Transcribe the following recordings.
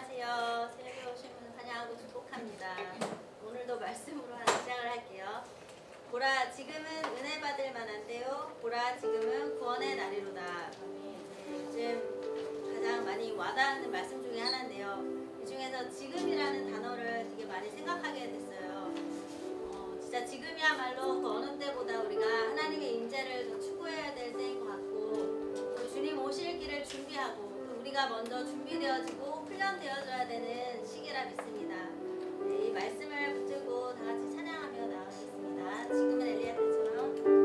안녕하세요. 새벽에 오신 분 환영하고 축복합니다. 오늘도 말씀으로 하나 시작을 할게요. 보라 지금은 은혜 받을 만한데요. 보라 지금은 구원의 날이로다. 요즘 가장 많이 와닿는 말씀 중에 하나인데요. 이 중에서 지금이라는 단어를 되게 많이 생각하게 됐어요. 진짜 지금이야말로 그 어느 때보다 우리가 하나님의 임재를 더 추구해야 될 때인 것 같고, 또 주님 오실 길을 준비하고 또 우리가 먼저 준비되어지고 훈련되어져야 되는 시기라 믿습니다. 네, 이 말씀을 붙들고 다 같이 찬양하며 나가겠습니다. 지금은 엘리야 때처럼.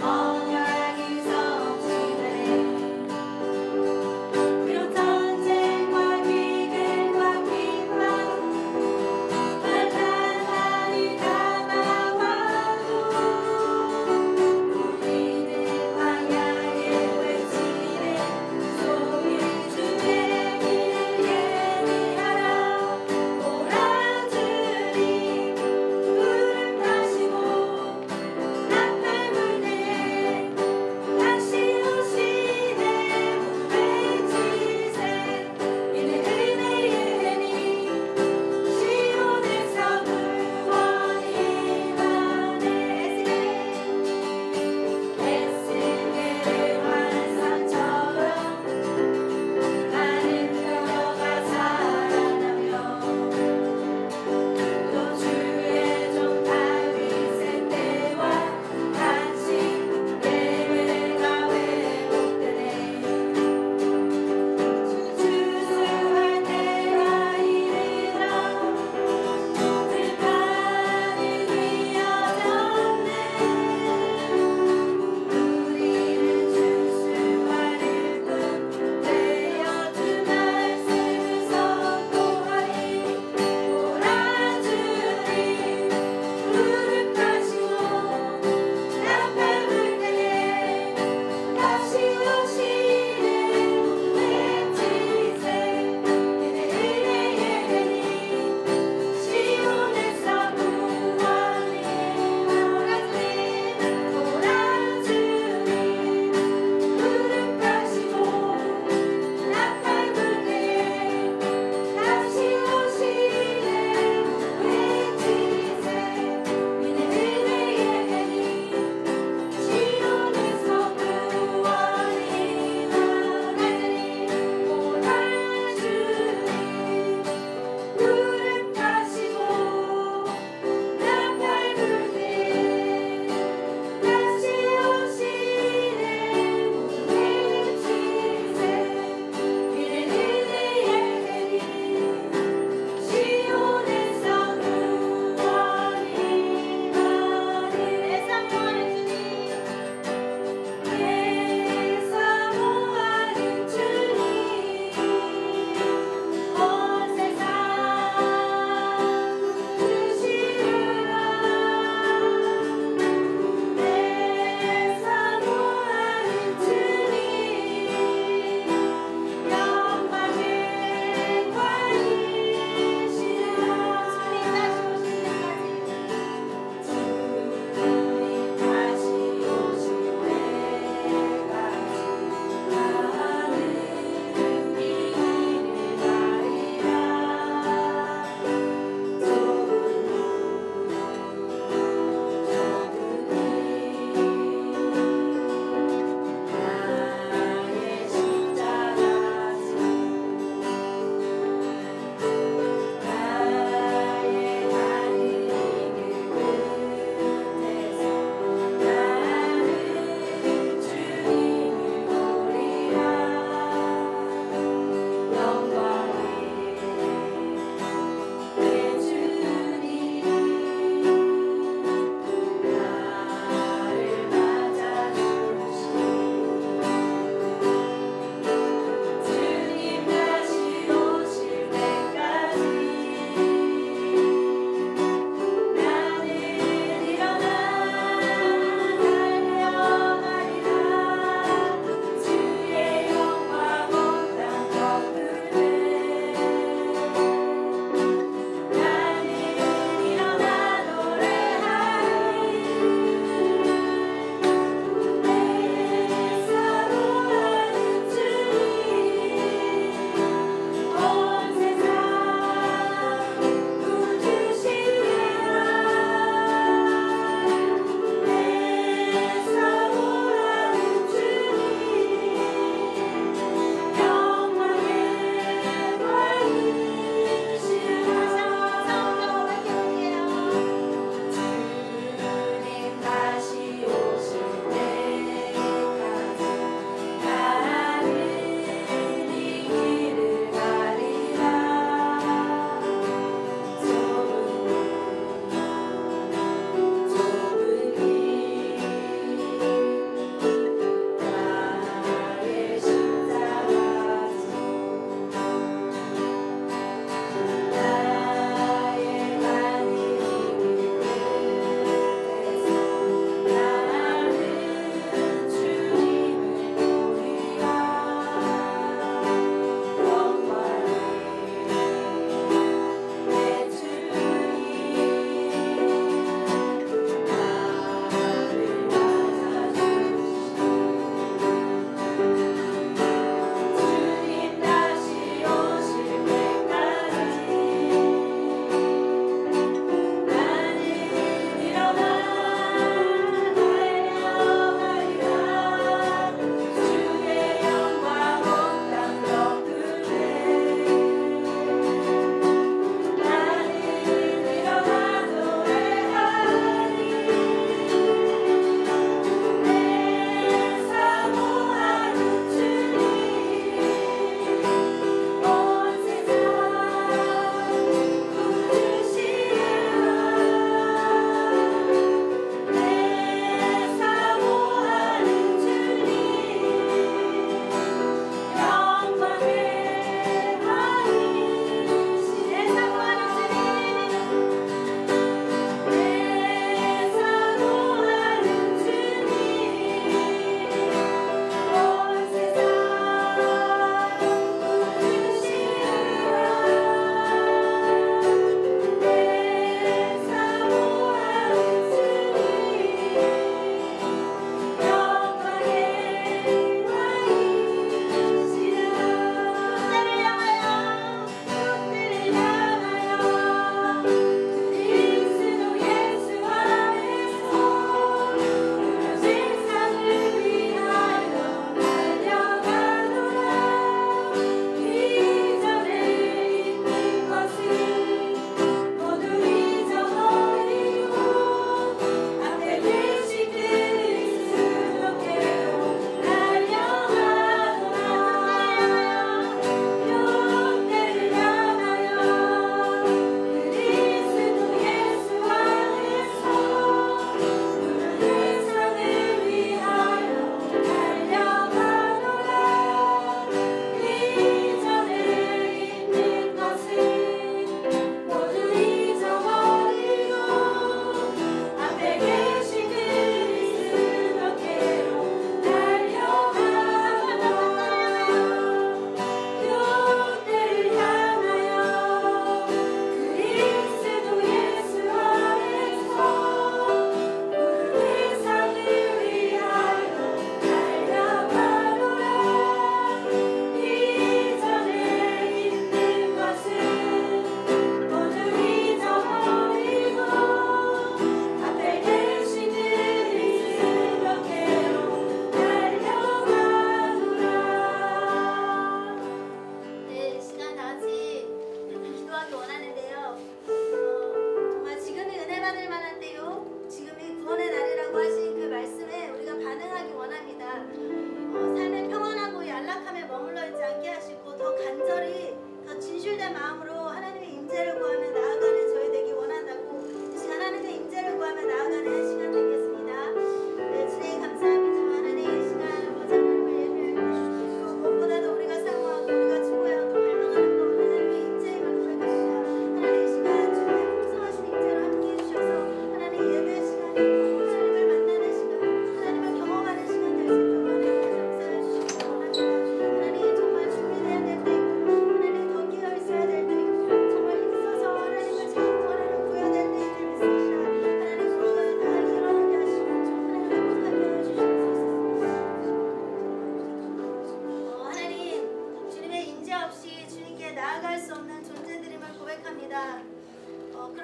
honor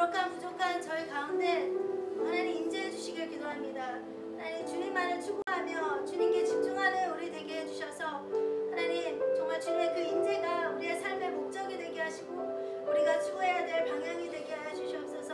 부족한 저희 가운데 하나님 임재해 주시길 기도합니다. 하나님 주님만을 추구하며 주님께 집중하는 우리 되게 해주셔서 하나님 정말 주님의 그 임재가 우리의 삶의 목적이 되게 하시고 우리가 추구해야 될 방향이 되게 하여 주시옵소서.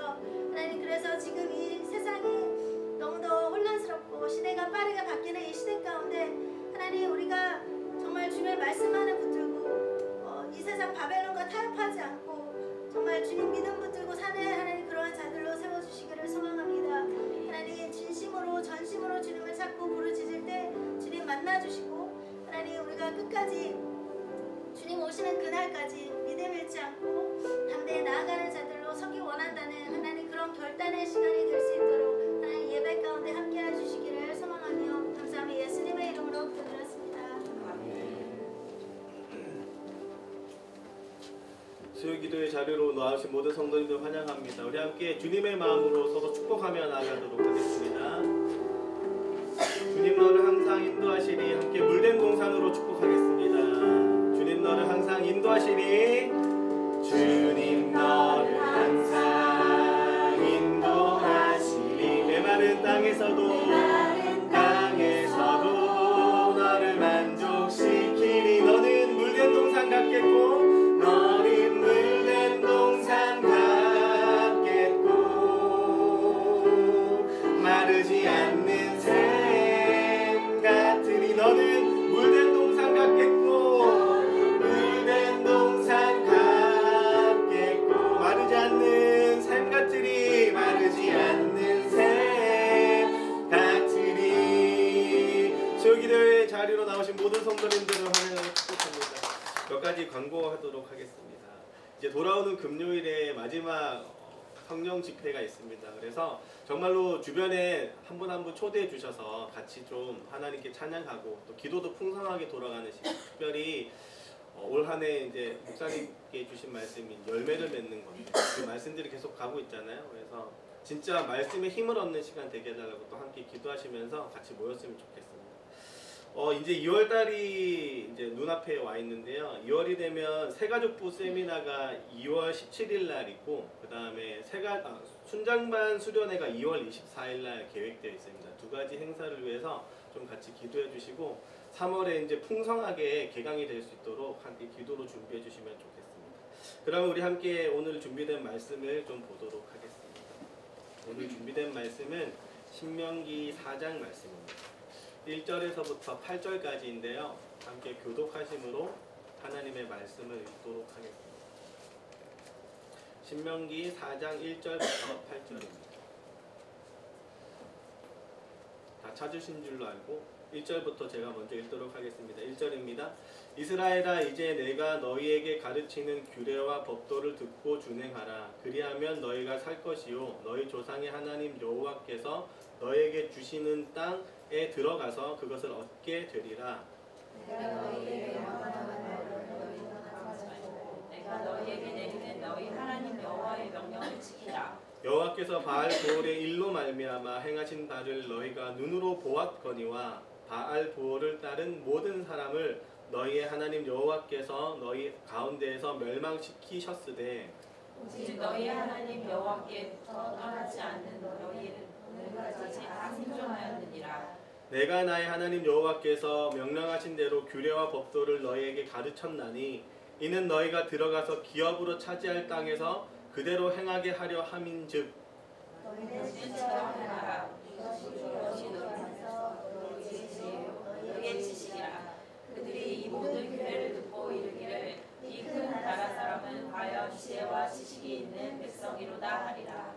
하나님 그래서 지금 이 세상이 너무도 혼란스럽고 시대가 빠르게 바뀌는 이 시대 가운데 하나님 우리가 정말 주님의 말씀만을 붙들고 이 세상 바벨론과 타협하지 않고 정말 주님 믿음 붙들고 사는 하나님 그러한 자들로 세워주시기를 소망합니다. 하나님 진심으로 전심으로 주님을 찾고 부르짖을 때 주님 만나주시고 하나님 우리가 끝까지 주님 오시는 그날까지 믿음 잃지 않고 담대히 나아가는 자들로 서기 원한다는 하나님 그런 결단의 시간이 될 수 있도록 하나님 예배 가운데 함께 해주시기를 소망하며 감사하며 예수님의 이름으로 기도드렸습니다. 수요기도의 자리로 나오신 모든 성도님들 환영합니다. 우리 함께 주님의 마음으로 서로 축복하며 나아가도록 하겠습니다. 주님 너를 항상 인도하시리. 함께 물된 동산으로 축복하겠습니다. 주님 너를 항상 인도하시리. 주님 너를 항상 인도하시리. 메마른 땅에서도 너를 만족시키리. 너는 물된 동산 같겠고 너는 물된 동산 같겠고 마르지 않는 샘 같으리. 너는 물된 동산 같겠고 물된 동산 같겠고 마르지 않는 샘 같으리. 마르지 않는 샘 같으리. 수요기도의 자리로 나오신 모든 성도님들을 환영하고 축복합니다. 몇 가지 광고하도록 하겠습니다. 이제 돌아오는 금요일에 마지막 성령 집회가 있습니다. 그래서 정말로 주변에 한 분 한 분 초대해 주셔서 같이 좀 하나님께 찬양하고 또 기도도 풍성하게 돌아가는 시간. 특별히 올 한 해 이제 목사님께 주신 말씀이 열매를 맺는 건데 그 말씀들이 계속 가고 있잖아요. 그래서 진짜 말씀에 힘을 얻는 시간 되게 해달라고 또 함께 기도하시면서 같이 모였으면 좋겠습니다. 이제 2월달이 이제 눈앞에 와 있는데요. 2월이 되면 새가족부 세미나가 2월 17일 날 있고, 그 다음에 순장반 수련회가 2월 24일 날 계획되어 있습니다. 두 가지 행사를 위해서 좀 같이 기도해 주시고, 3월에 이제 풍성하게 개강이 될 수 있도록 함께 기도로 준비해 주시면 좋겠습니다. 그럼 우리 함께 오늘 준비된 말씀을 좀 보도록 하겠습니다. 오늘 준비된 말씀은 신명기 4장 말씀입니다. 1절에서부터 8절까지인데요. 함께 교독하심으로 하나님의 말씀을 읽도록 하겠습니다. 신명기 4장 1절부터 8절입니다. 다 찾으신 줄로 알고 1절부터 제가 먼저 읽도록 하겠습니다. 1절입니다. 이스라엘아, 이제 내가 너희에게 가르치는 규례와 법도를 듣고 준행하라. 그리하면 너희가 살 것이요 너희 조상의 하나님 여호와께서 너희에게 주시는 땅에 들어가서 그것을 얻게 되리라. 내가 너희에게 내리는 너희 하나님 여호와의 명령을 지키라. 여호와께서 바알 보올의 일로 말미암아 행하신 바를 너희가 눈으로 보았거니와 바알 보올을 따른 모든 사람을 너희의 하나님 여호와께서 너희 가운데에서 멸망시키셨으되 오직 너희 하나님 여호와께부터 떠나지 않는 너희는 오늘까지 다 생존하였느니라. 내가 나의 하나님 여호와께서 명령하신 대로 규례와 법도를 너희에게 가르쳤나니 이는 너희가 들어가서 기업으로 차지할 땅에서 그대로 행하게 하려 함인즉 너희는 지혜처럼 행하라. 이것이 너희의 지식이라. 그들이 이 모든 규례를 듣고 이르기를 이 큰 나라 사람은 과연 지혜와 지식이 있는 백성이로다 하리라.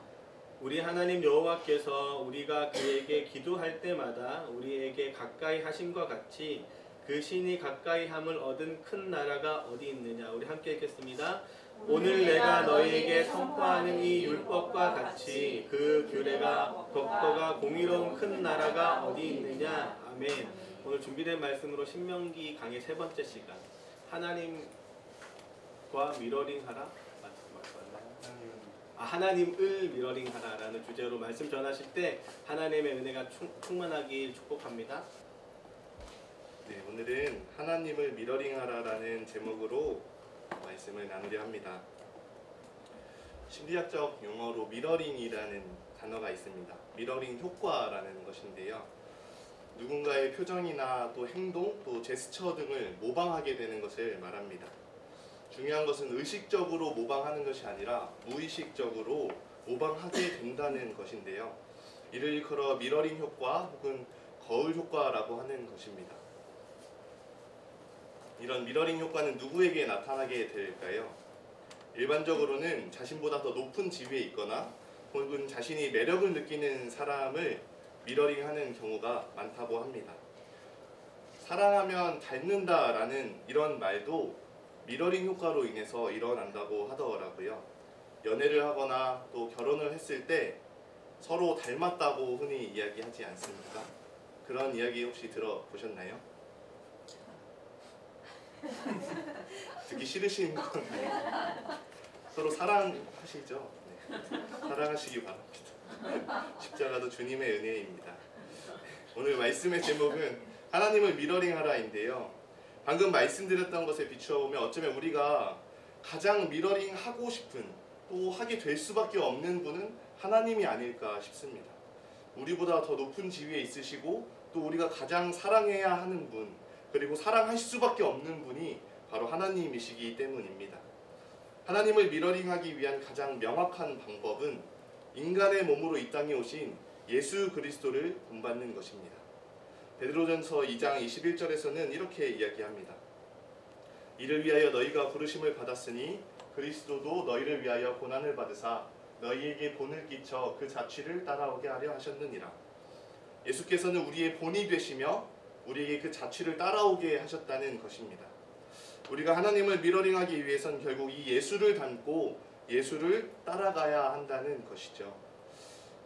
우리 하나님 여호와께서 우리가 그에게 기도할 때마다 우리에게 가까이 하심과 같이 그 신이 가까이 함을 얻은 큰 나라가 어디 있느냐. 우리 함께 읽겠습니다. 오늘 내가 너희에게 선포하는 이 율법과 같이 그 규례가 법도가 공의로운 큰 나라가 어디 있느냐. 아멘. 오늘 준비된 말씀으로 신명기 강의 세 번째 시간, 하나님과 미러링하라. 하나님을 미러링하라 라는 주제로 말씀 전하실 때 하나님의 은혜가 충만하길 축복합니다. 네, 오늘은 하나님을 미러링하라 라는 제목으로 말씀을 나누려 합니다. 심리학적 용어로 미러링이라는 단어가 있습니다. 미러링 효과라는 것인데요. 누군가의 표정이나 또 행동, 또 제스처 등을 모방하게 되는 것을 말합니다. 중요한 것은 의식적으로 모방하는 것이 아니라 무의식적으로 모방하게 된다는 것인데요. 이를 일컬어 미러링 효과 혹은 거울 효과라고 하는 것입니다. 이런 미러링 효과는 누구에게 나타나게 될까요? 일반적으로는 자신보다 더 높은 지위에 있거나 혹은 자신이 매력을 느끼는 사람을 미러링하는 경우가 많다고 합니다. 사랑하면 닮는다라는 이런 말도 미러링 효과로 인해서 일어난다고 하더라고요. 연애를 하거나 또 결혼을 했을 때 서로 닮았다고 흔히 이야기하지 않습니까? 그런 이야기 혹시 들어보셨나요? 듣기 싫으신 건가요? 서로 사랑하시죠? 네. 사랑하시기 바랍니다. 십자가도 주님의 은혜입니다. 오늘 말씀의 제목은 하나님을 미러링하라인데요. 방금 말씀드렸던 것에 비추어 보면 어쩌면 우리가 가장 미러링하고 싶은, 또 하게 될 수밖에 없는 분은 하나님이 아닐까 싶습니다. 우리보다 더 높은 지위에 있으시고 또 우리가 가장 사랑해야 하는 분, 그리고 사랑할 수밖에 없는 분이 바로 하나님이시기 때문입니다. 하나님을 미러링하기 위한 가장 명확한 방법은 인간의 몸으로 이 땅에 오신 예수 그리스도를 본받는 것입니다. 베드로전서 2장 21절에서는 이렇게 이야기합니다. 이를 위하여 너희가 부르심을 받았으니 그리스도도 너희를 위하여 고난을 받으사 너희에게 본을 끼쳐 그 자취를 따라오게 하려 하셨느니라. 예수께서는 우리의 본이 되시며 우리에게 그 자취를 따라오게 하셨다는 것입니다. 우리가 하나님을 미러링하기 위해선 결국 이 예수를 닮고 예수를 따라가야 한다는 것이죠.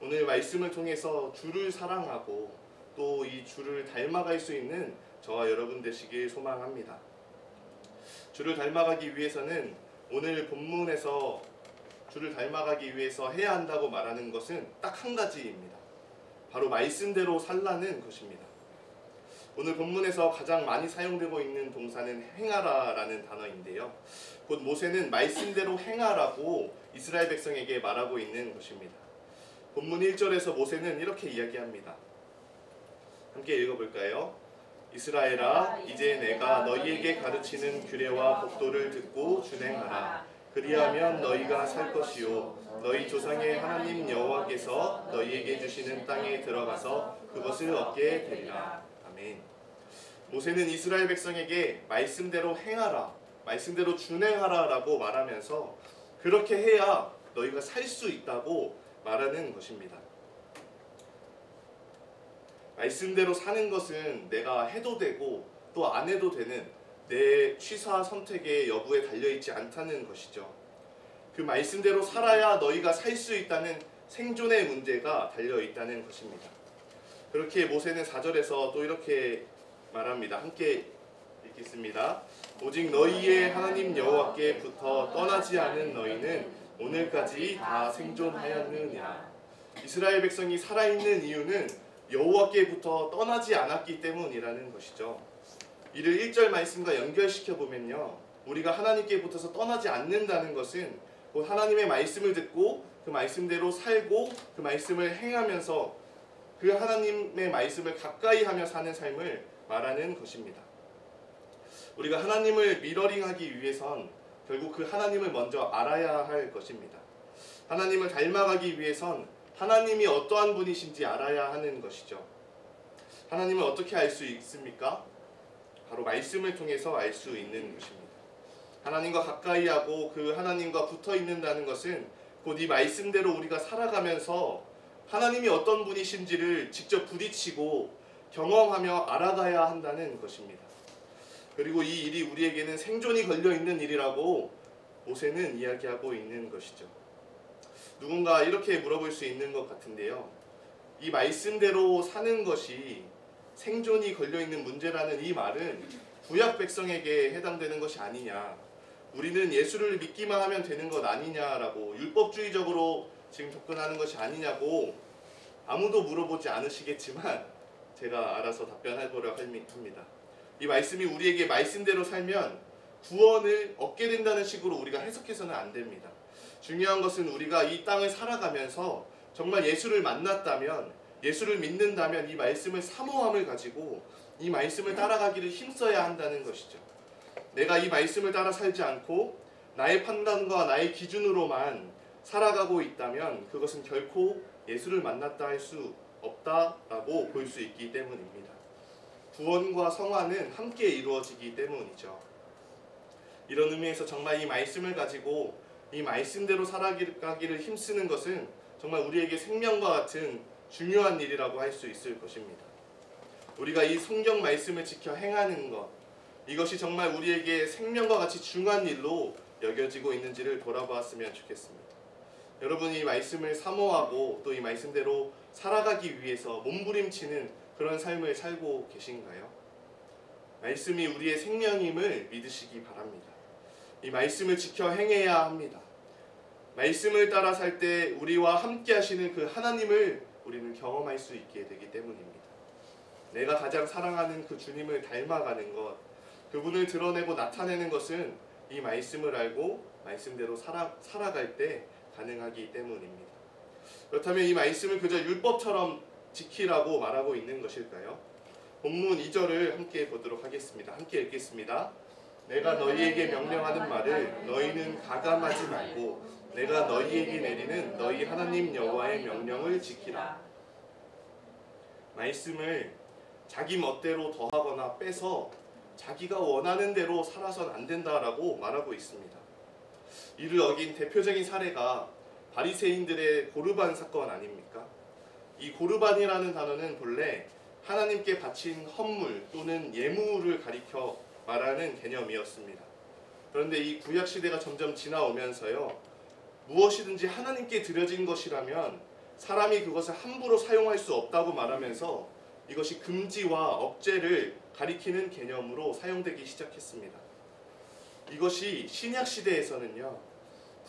오늘 말씀을 통해서 주를 사랑하고 또 이 주를 닮아갈 수 있는 저와 여러분 되시길 소망합니다. 주를 닮아가기 위해서는 오늘 본문에서 주를 닮아가기 위해서 해야 한다고 말하는 것은 딱 한 가지입니다. 바로 말씀대로 살라는 것입니다. 오늘 본문에서 가장 많이 사용되고 있는 동사는 행하라라는 단어인데요. 곧 모세는 말씀대로 행하라고 이스라엘 백성에게 말하고 있는 것입니다. 본문 1절에서 모세는 이렇게 이야기합니다. 함께 읽어볼까요? 이스라엘아, 이제 내가 너희에게 가르치는 규례와 법도를 듣고 준행하라. 그리하면 너희가 살 것이요 너희 조상의 하나님 여호와께서 너희에게 주시는 땅에 들어가서 그것을 얻게 되리라. 아멘. 모세는 이스라엘 백성에게 말씀대로 행하라, 말씀대로 준행하라 라고 말하면서 그렇게 해야 너희가 살 수 있다고 말하는 것입니다. 말씀대로 사는 것은 내가 해도 되고 또 안 해도 되는 내 취사 선택의 여부에 달려있지 않다는 것이죠. 그 말씀대로 살아야 너희가 살 수 있다는 생존의 문제가 달려있다는 것입니다. 그렇게 모세는 4절에서 또 이렇게 말합니다. 함께 읽겠습니다. 오직 너희의 하나님 여호와께부터 떠나지 않은 너희는 오늘까지 다 생존하였느니라. 이스라엘 백성이 살아있는 이유는 여호와께부터 떠나지 않았기 때문이라는 것이죠. 이를 1절 말씀과 연결시켜 보면요, 우리가 하나님께 붙어서 떠나지 않는다는 것은 곧 하나님의 말씀을 듣고 그 말씀대로 살고 그 말씀을 행하면서 그 하나님의 말씀을 가까이 하며 사는 삶을 말하는 것입니다. 우리가 하나님을 미러링하기 위해선 결국 그 하나님을 먼저 알아야 할 것입니다. 하나님을 닮아가기 위해선 하나님이 어떠한 분이신지 알아야 하는 것이죠. 하나님을 어떻게 알 수 있습니까? 바로 말씀을 통해서 알 수 있는 것입니다. 하나님과 가까이 하고 그 하나님과 붙어 있는다는 것은 곧 이 말씀대로 우리가 살아가면서 하나님이 어떤 분이신지를 직접 부딪히고 경험하며 알아가야 한다는 것입니다. 그리고 이 일이 우리에게는 생존이 걸려있는 일이라고 모세는 이야기하고 있는 것이죠. 누군가 이렇게 물어볼 수 있는 것 같은데요. 이 말씀대로 사는 것이 생존이 걸려있는 문제라는 이 말은 구약 백성에게 해당되는 것이 아니냐, 우리는 예수를 믿기만 하면 되는 것 아니냐라고 율법주의적으로 지금 접근하는 것이 아니냐고 아무도 물어보지 않으시겠지만 제가 알아서 답변해보려고 합니다. 이 말씀이 우리에게 말씀대로 살면 구원을 얻게 된다는 식으로 우리가 해석해서는 안 됩니다. 중요한 것은 우리가 이 땅을 살아가면서 정말 예수를 만났다면, 예수를 믿는다면 이 말씀을 사모함을 가지고 이 말씀을 따라가기를 힘써야 한다는 것이죠. 내가 이 말씀을 따라 살지 않고 나의 판단과 나의 기준으로만 살아가고 있다면 그것은 결코 예수를 만났다 할 수 없다라고 볼 수 있기 때문입니다. 구원과 성화는 함께 이루어지기 때문이죠. 이런 의미에서 정말 이 말씀을 가지고 이 말씀대로 살아가기를 힘쓰는 것은 정말 우리에게 생명과 같은 중요한 일이라고 할 수 있을 것입니다. 우리가 이 성경 말씀을 지켜 행하는 것, 이것이 정말 우리에게 생명과 같이 중요한 일로 여겨지고 있는지를 돌아보았으면 좋겠습니다. 여러분이 이 말씀을 사모하고 또 이 말씀대로 살아가기 위해서 몸부림치는 그런 삶을 살고 계신가요? 말씀이 우리의 생명임을 믿으시기 바랍니다. 이 말씀을 지켜 행해야 합니다. 말씀을 따라 살 때 우리와 함께 하시는 그 하나님을 우리는 경험할 수 있게 되기 때문입니다. 내가 가장 사랑하는 그 주님을 닮아가는 것, 그분을 드러내고 나타내는 것은 이 말씀을 알고 말씀대로 살아갈 때 가능하기 때문입니다. 그렇다면 이 말씀을 그저 율법처럼 지키라고 말하고 있는 것일까요? 본문 2절을 함께 보도록 하겠습니다. 함께 읽겠습니다. 내가 너희에게 명령하는 말을 너희는 가감하지 말고 내가 너희에게 내리는 너희 하나님 여호와의 명령을 지키라. 말씀을 자기 멋대로 더하거나 빼서 자기가 원하는 대로 살아선 안 된다라고 말하고 있습니다. 이를 어긴 대표적인 사례가 바리새인들의 고르반 사건 아닙니까? 이 고르반이라는 단어는 본래 하나님께 바친 헌물 또는 예물을 가리켜 말하는 개념이었습니다. 그런데 이 구약 시대가 점점 지나오면서요, 무엇이든지 하나님께 드려진 것이라면 사람이 그것을 함부로 사용할 수 없다고 말하면서 이것이 금지와 억제를 가리키는 개념으로 사용되기 시작했습니다. 이것이 신약 시대에서는요,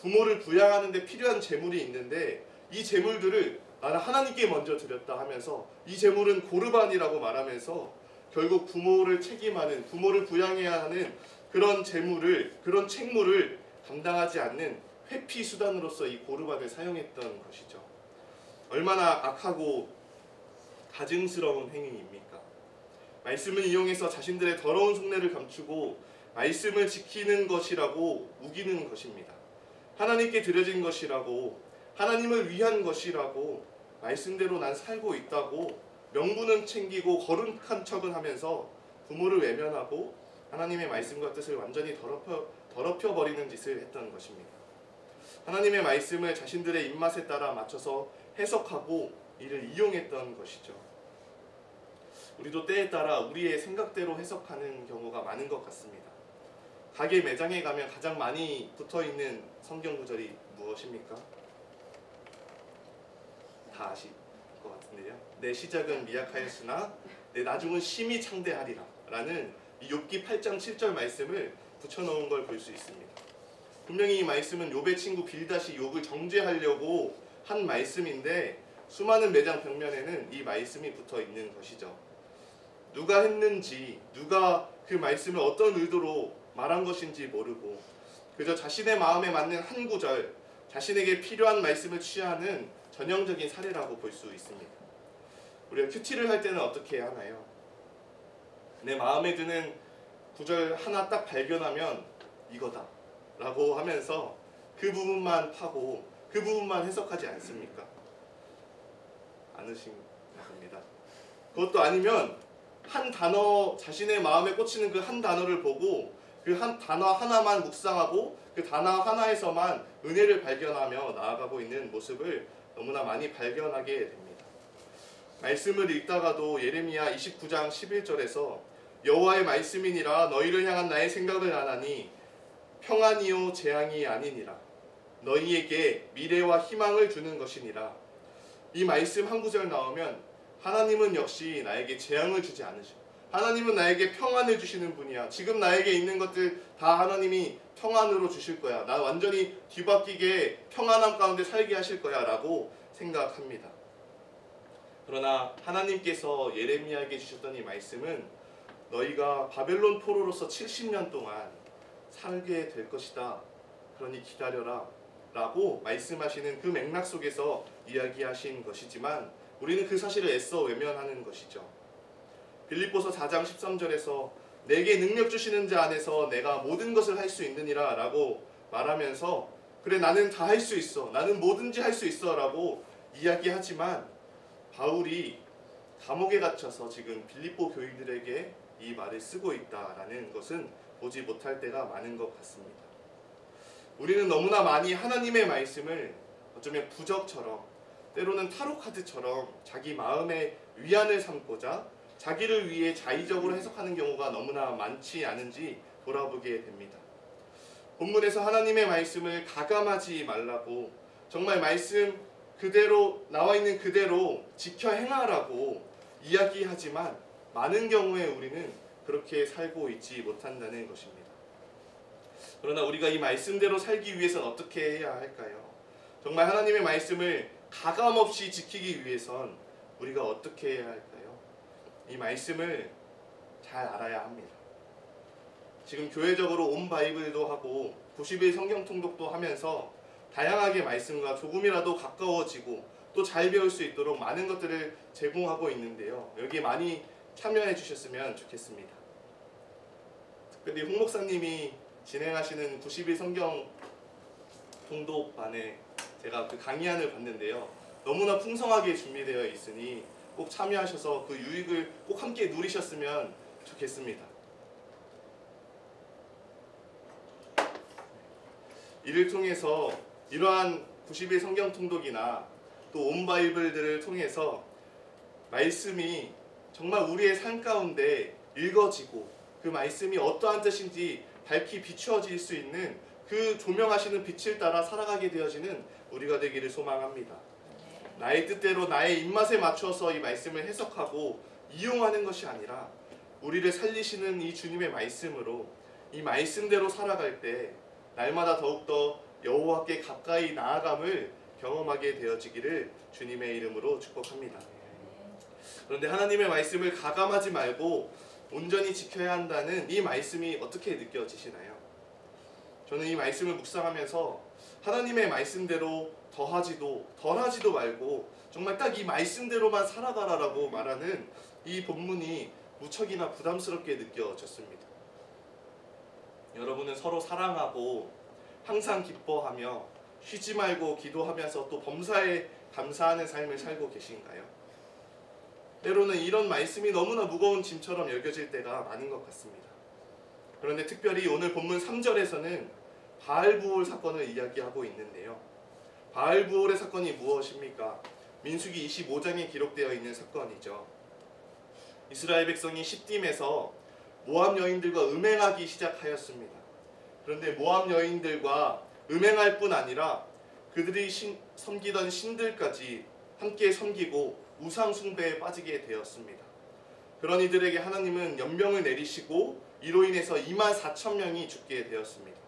부모를 부양하는 데 필요한 재물이 있는데 이 재물들을 나는 하나님께 먼저 드렸다 하면서 이 재물은 고르반이라고 말하면서 결국 부모를 책임하는, 부모를 부양해야 하는 그런 재물을, 그런 책무를 감당하지 않는 회피 수단으로서 이 고르반을 사용했던 것이죠. 얼마나 악하고 가증스러운 행위입니까? 말씀을 이용해서 자신들의 더러운 속내를 감추고 말씀을 지키는 것이라고 우기는 것입니다. 하나님께 드려진 것이라고, 하나님을 위한 것이라고, 말씀대로 난 살고 있다고 명분은 챙기고 거룩한 척은 하면서 부모를 외면하고 하나님의 말씀과 뜻을 완전히 더럽혀버리는 짓을 했던 것입니다. 하나님의 말씀을 자신들의 입맛에 따라 맞춰서 해석하고 이를 이용했던 것이죠. 우리도 때에 따라 우리의 생각대로 해석하는 경우가 많은 것 같습니다. 가게 매장에 가면 가장 많이 붙어있는 성경 구절이 무엇입니까? 다 아실 것 같은데요. 내 시작은 미약하였으나 내 나중은 심히 창대하리라 라는 이 욥기 8장 7절 말씀을 붙여놓은 걸 볼 수 있습니다. 분명히 이 말씀은 욥의 친구 빌닷이 욥을 정죄하려고 한 말씀인데 수많은 매장 벽면에는 이 말씀이 붙어 있는 것이죠. 누가 했는지, 누가 그 말씀을 어떤 의도로 말한 것인지 모르고 그저 자신의 마음에 맞는 한 구절, 자신에게 필요한 말씀을 취하는 전형적인 사례라고 볼 수 있습니다. 우리가 큐티를 할 때는 어떻게 하나요? 내 마음에 드는 구절 하나 딱 발견하면 이거다 라고 하면서 그 부분만 파고 그 부분만 해석하지 않습니까? 않으신 겁니다. 그것도 아니면 한 단어, 자신의 마음에 꽂히는 그 한 단어를 보고 그 한 단어 하나만 묵상하고 그 단어 하나에서만 은혜를 발견하며 나아가고 있는 모습을 너무나 많이 발견하게 됩니다. 말씀을 읽다가도 예레미야 29장 11절에서 여호와의 말씀이니라 너희를 향한 나의 생각을 아나니 평안이요 재앙이 아니니라 너희에게 미래와 희망을 주는 것이니라. 이 말씀 한 구절 나오면 하나님은 역시 나에게 재앙을 주지 않으셔. 하나님은 나에게 평안을 주시는 분이야. 지금 나에게 있는 것들 다 하나님이 평안으로 주실 거야. 나 완전히 뒤바뀌게 평안함 가운데 살게 하실 거야 라고 생각합니다. 그러나 하나님께서 예레미야에게 주셨던 이 말씀은 너희가 바벨론 포로로서 70년 동안 살게 될 것이다. 그러니 기다려라 라고 말씀하시는 그 맥락 속에서 이야기하신 것이지만 우리는 그 사실을 애써 외면하는 것이죠. 빌립보서 4장 13절에서 내게 능력 주시는 자 안에서 내가 모든 것을 할 수 있느니라 라고 말하면서 그래 나는 다 할 수 있어, 나는 뭐든지 할 수 있어 라고 이야기하지만 바울이 감옥에 갇혀서 지금 빌립보 교인들에게 이 말을 쓰고 있다라는 것은 보지 못할 때가 많은 것 같습니다. 우리는 너무나 많이 하나님의 말씀을 어쩌면 부적처럼 때로는 타로 카드처럼 자기 마음의 위안을 삼고자 자기를 위해 자의적으로 해석하는 경우가 너무나 많지 않은지 돌아보게 됩니다. 본문에서 하나님의 말씀을 가감하지 말라고 정말 말씀 그대로 나와 있는 그대로 지켜 행하라고 이야기하지만 많은 경우에 우리는 그렇게 살고 있지 못한다는 것입니다. 그러나 우리가 이 말씀대로 살기 위해서는 어떻게 해야 할까요? 정말 하나님의 말씀을 가감없이 지키기 위해선 우리가 어떻게 해야 할까요? 이 말씀을 잘 알아야 합니다. 지금 교회적으로 온 바이블도 하고 90일 성경 통독도 하면서 다양하게 말씀과 조금이라도 가까워지고 또 잘 배울 수 있도록 많은 것들을 제공하고 있는데요. 여기에 많이 참여해 주셨으면 좋겠습니다. 특별히 홍 목사님이 진행하시는 90일 성경 통독반에 제가 그 강의안을 봤는데요. 너무나 풍성하게 준비되어 있으니 꼭 참여하셔서 그 유익을 꼭 함께 누리셨으면 좋겠습니다. 이를 통해서 이러한 90일 성경 통독이나 또 온 바이블들을 통해서 말씀이 정말 우리의 삶 가운데 읽어지고 그 말씀이 어떠한 뜻인지 밝히 비추어질 수 있는 그 조명하시는 빛을 따라 살아가게 되어지는 우리가 되기를 소망합니다. 나의 뜻대로 나의 입맛에 맞춰서 이 말씀을 해석하고 이용하는 것이 아니라 우리를 살리시는 이 주님의 말씀으로 이 말씀대로 살아갈 때 날마다 더욱더 여호와께 가까이 나아감을 경험하게 되어지기를 주님의 이름으로 축복합니다. 그런데 하나님의 말씀을 가감하지 말고 온전히 지켜야 한다는 이 말씀이 어떻게 느껴지시나요? 저는 이 말씀을 묵상하면서 하나님의 말씀대로 더하지도 덜하지도 말고 정말 딱 이 말씀대로만 살아가라라고 말하는 이 본문이 무척이나 부담스럽게 느껴졌습니다. 여러분은 서로 사랑하고 항상 기뻐하며 쉬지 말고 기도하면서 또 범사에 감사하는 삶을 살고 계신가요? 때로는 이런 말씀이 너무나 무거운 짐처럼 여겨질 때가 많은 것 같습니다. 그런데 특별히 오늘 본문 3절에서는 바알부올 사건을 이야기하고 있는데요. 바알부올의 사건이 무엇입니까? 민수기 25장에 기록되어 있는 사건이죠. 이스라엘 백성이 십딤에서 모압 여인들과 음행하기 시작하였습니다. 그런데 모압 여인들과 음행할 뿐 아니라 그들이 섬기던 신들까지 함께 섬기고 우상 숭배에 빠지게 되었습니다. 그런 이들에게 하나님은 연병을 내리시고 이로 인해서 24,000명이 죽게 되었습니다.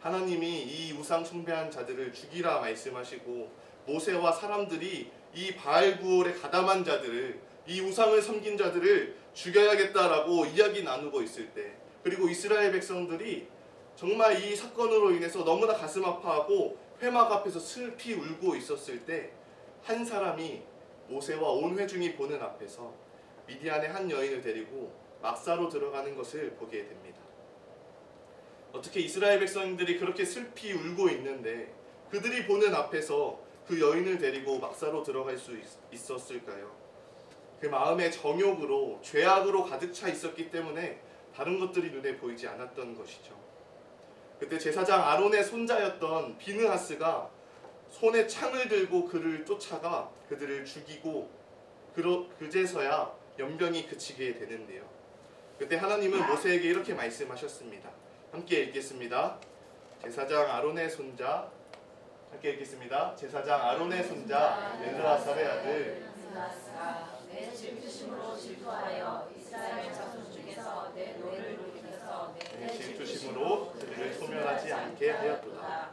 하나님이 이 우상 숭배한 자들을 죽이라 말씀하시고 모세와 사람들이 이 바알부올에 가담한 자들을 이 우상을 섬긴 자들을 죽여야겠다라고 이야기 나누고 있을 때 그리고 이스라엘 백성들이 정말 이 사건으로 인해서 너무나 가슴 아파하고 회막 앞에서 슬피 울고 있었을 때 한 사람이 모세와 온 회중이 보는 앞에서 미디안의 한 여인을 데리고 막사로 들어가는 것을 보게 됩니다. 어떻게 이스라엘 백성들이 그렇게 슬피 울고 있는데 그들이 보는 앞에서 그 여인을 데리고 막사로 들어갈 수 있었을까요? 그 마음의 정욕으로 죄악으로 가득 차 있었기 때문에 다른 것들이 눈에 보이지 않았던 것이죠. 그때 제사장 아론의 손자였던 비느하스가 손에 창을 들고 그를 쫓아가 그들을 죽이고 그제서야 연병이 그치게 되는데요. 그때 하나님은 모세에게 이렇게 말씀하셨습니다. 함께 읽겠습니다. 제사장 아론의 손자 함께 읽겠습니다. 제사장 아론의 손자 엘르아살의 아들 내 질투심으로 질투하여 이스라엘 자손 중에서 내 노를 높여서 내 질투심으로 그들을 소멸하지 않게 하였도다.